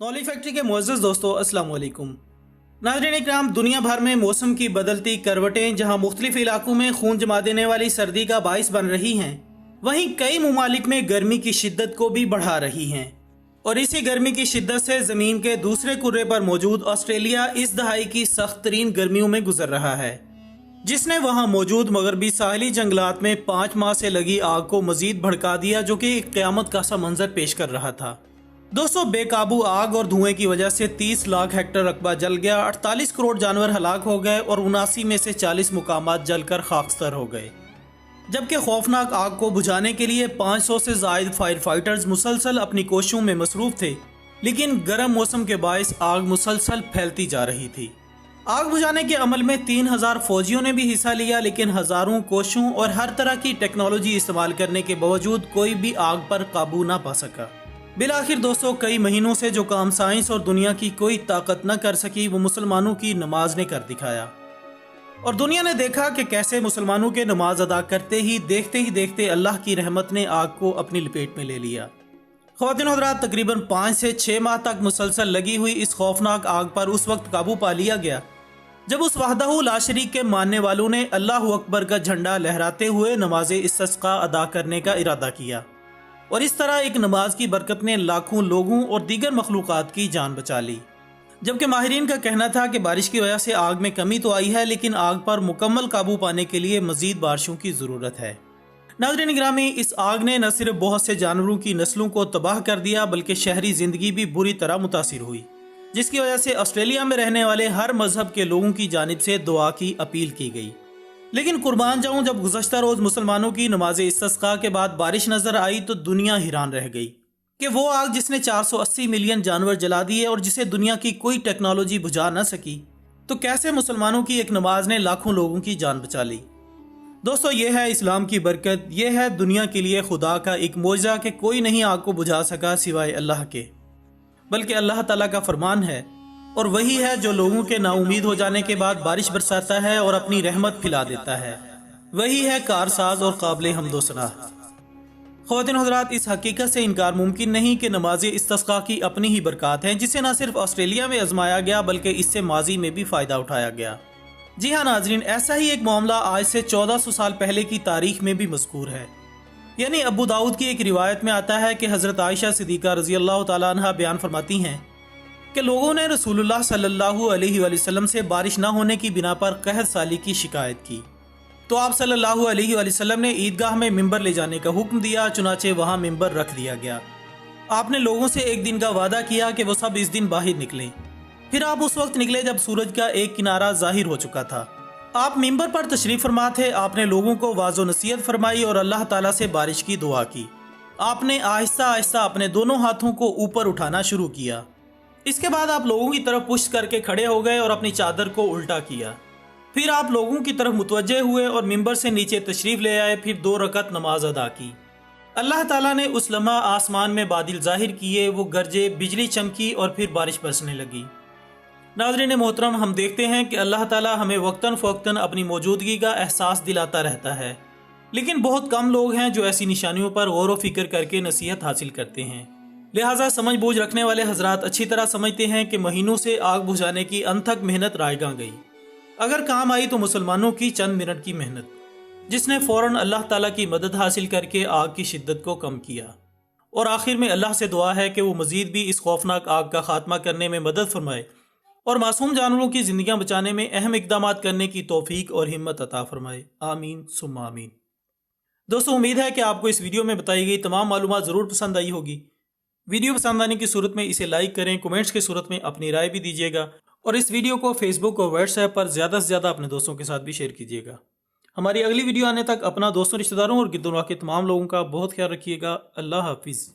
नौली factory के मुअज़्ज़ज़ दोस्तों, अस्सलाम वालेकुम। नाज़रीन इकराम, दुनिया भर में मौसम की बदलती करवटें जहां मुख्तलिफ इलाकों में खून जमा देने वाली सर्दी का बाइस बन रही हैं, वहीं कई ममालिक में गर्मी की शिद्दत को भी बढ़ा रही हैं। और इसी गर्मी की शिद्दत से ज़मीन के दूसरे कुर्रे पर मौजूद ऑस्ट्रेलिया इस दहाई की सख्त तरीन गर्मियों में गुजर रहा है, जिसने वहां मौजूद मगरबी साहली जंगलात में 5 माह से लगी आग को मजीद भड़का दिया, जो कि एक क़यामत का सा मंजर पेश कर रहा था। दोस्तों, बेकाबू आग और धुएं की वजह से 30 लाख हेक्टेयर रकबा जल गया, 48 करोड़ जानवर हलाक हो गए और 79 में से 40 मुकामात जलकर खाकस्तर हो गए। जबकि खौफनाक आग को बुझाने के लिए 500 से ज़ायद फायर फाइटर्स मुसलसल अपनी कोशिशों में मसरूफ थे, लेकिन गर्म मौसम के बायस आग मुसलसल फैलती जा रही थी। आग बुझाने के अमल में 3000 फौजियों ने भी हिस्सा लिया, लेकिन हजारों कोशिशों और हर तरह की टेक्नोलॉजी इस्तेमाल करने के बावजूद कोई भी आग पर काबू ना पा सका। बिलाखिर दोस्तों, कई महीनों से जो काम साइंस और दुनिया की कोई ताकत न कर सकी, वो मुसलमानों की नमाज ने कर दिखाया। और दुनिया ने देखा कि कैसे मुसलमानों के नमाज अदा करते ही देखते अल्लाह की रहमत ने आग को अपनी लपेट में ले लिया। ख़वातीन और हज़रात, तकरीबन 5 से 6 माह तक मुसलसल लगी हुई इस खौफनाक आग पर उस वक्त काबू पा लिया गया जब उस वहदहू ला शरीक के मानने वालों ने अल्लाहु अकबर का झंडा लहराते हुए नमाज इस्तिस्का अदा करने का इरादा किया। और इस तरह एक नमाज की बरकत ने लाखों लोगों और दीगर मखलूक़ात की जान बचा ली। जबकि माहिरीन का कहना था कि बारिश की वजह से आग में कमी तो आई है, लेकिन आग पर मुकम्मल काबू पाने के लिए मजीद बारिशों की ज़रूरत है। नाज़रीन गिरामी, इस आग ने न सिर्फ बहुत से जानवरों की नस्लों को तबाह कर दिया, बल्कि शहरी ज़िंदगी भी बुरी तरह मुतासिर हुई, जिसकी वजह से ऑस्ट्रेलिया में रहने वाले हर मजहब के लोगों की जानिब से दुआ की अपील की गई। लेकिन कुर्बान जाऊं, जब गुज़श्ता रोज़ मुसलमानों की नमाज इस्तिस्का के बाद बारिश नजर आई तो दुनिया हैरान रह गई कि वो आग जिसने 480 मिलियन जानवर जला दिए और जिसे दुनिया की कोई टेक्नोलॉजी बुझा न सकी, तो कैसे मुसलमानों की एक नमाज ने लाखों लोगों की जान बचा ली। दोस्तों, ये है इस्लाम की बरकत, ये है दुनिया के लिए खुदा का एक मौजज़ा कि कोई नहीं आग को बुझा सका सिवाय अल्लाह के, बल्कि अल्लाह ताला का फरमान है। और वही है जो लोगों के नाउमीद हो जाने के बाद बारिश बरसाता है और अपनी रहमत फैला देता है। वही है कारसाज और काबिल हम्दो सना। ख़वातीन और हज़रात, इस हकीकत से इनकार मुमकिन नहीं कि नमाज इस्तिस्का की अपनी ही बरक़ात हैं, जिसे न सिर्फ ऑस्ट्रेलिया में आजमाया गया बल्कि इससे माजी में भी फ़ायदा उठाया गया। जी हाँ नाजरीन, ऐसा ही एक मामला आज से 1400 साल पहले की तारीख में भी मज़कूर है। यानी अबू दाऊद की एक रिवायत में आता है कि हज़रत आयशा सिद्दीक़ा रज़ी अल्लाह तआला अन्हा बयान फरमाती हैं कि लोगों ने रसूलुल्लाह सल्लल्लाहु अलैहि वसल्लम से बारिश न होने की बिना पर कहत साली की शिकायत की, तो आप सल्लल्लाहु अलैहि वसल्लम ने ईदगाह में मिंबर ले जाने का हुक्म दिया। चुनाचे वहां मिंबर रख दिया गया। आपने लोगों से एक दिन का वादा किया कि वो सब इस दिन बाहर निकलें। फिर आप उस वक्त निकले जब सूरज का एक किनारा जाहिर हो चुका था। आप मिंबर पर तशरीफ फरमा थे। आपने लोगों को वाज़ो नसीहत फरमाई और अल्लाह ताला से बारिश की दुआ की। आपने आहिस्ता आहिस्ता अपने दोनों हाथों को ऊपर उठाना शुरू किया। इसके बाद आप लोगों की तरफ पुश करके खड़े हो गए और अपनी चादर को उल्टा किया। फिर आप लोगों की तरफ मुतवज्जे हुए और मिंबर से नीचे तशरीफ ले आए। फिर 2 रकत नमाज अदा की। अल्लाह ताला ने उस लम्हा आसमान में बादल जाहिर किए, वो गरजे, बिजली चमकी और फिर बारिश बरसने लगी। नाज़रीन मोहतरम, हम देखते हैं कि अल्लाह ताला हमें वक्तन फ़वक्तन अपनी मौजूदगी का एहसास दिलाता रहता है, लेकिन बहुत कम लोग हैं जो ऐसी निशानियों पर गौर व फिक्र करके नसीहत हासिल करते हैं। लिहाजा समझ बूझ रखने वाले हजरात अच्छी तरह समझते हैं कि महीनों से आग बुझाने की अनथक मेहनत रायगा गई। अगर काम आई तो मुसलमानों की चंद मिनट की मेहनत, जिसने फौरन अल्लाह ताला की मदद हासिल करके आग की शिद्दत को कम किया। और आखिर में अल्लाह से दुआ है कि वो मजीद भी इस खौफनाक आग का खात्मा करने में मदद फरमाए और मासूम जानवरों की जिंदगियां बचाने में अहम इकदाम करने की तौफीक और हिम्मत अता फरमाए। आमीन सुम्मा आमीन। दोस्तों, उम्मीद है कि आपको इस वीडियो में बताई गई तमाम मालूमात ज़रूर पसंद आई होगी। वीडियो पसंद आने की सूरत में इसे लाइक करें, कमेंट्स की सूरत में अपनी राय भी दीजिएगा और इस वीडियो को फेसबुक और व्हाट्सएप पर ज़्यादा से ज़्यादा अपने दोस्तों के साथ भी शेयर कीजिएगा। हमारी अगली वीडियो आने तक अपना दोस्तों, रिश्तेदारों और गिरदोनवा के तमाम लोगों का बहुत ख्याल रखिएगा। अल्लाह हाफिज़।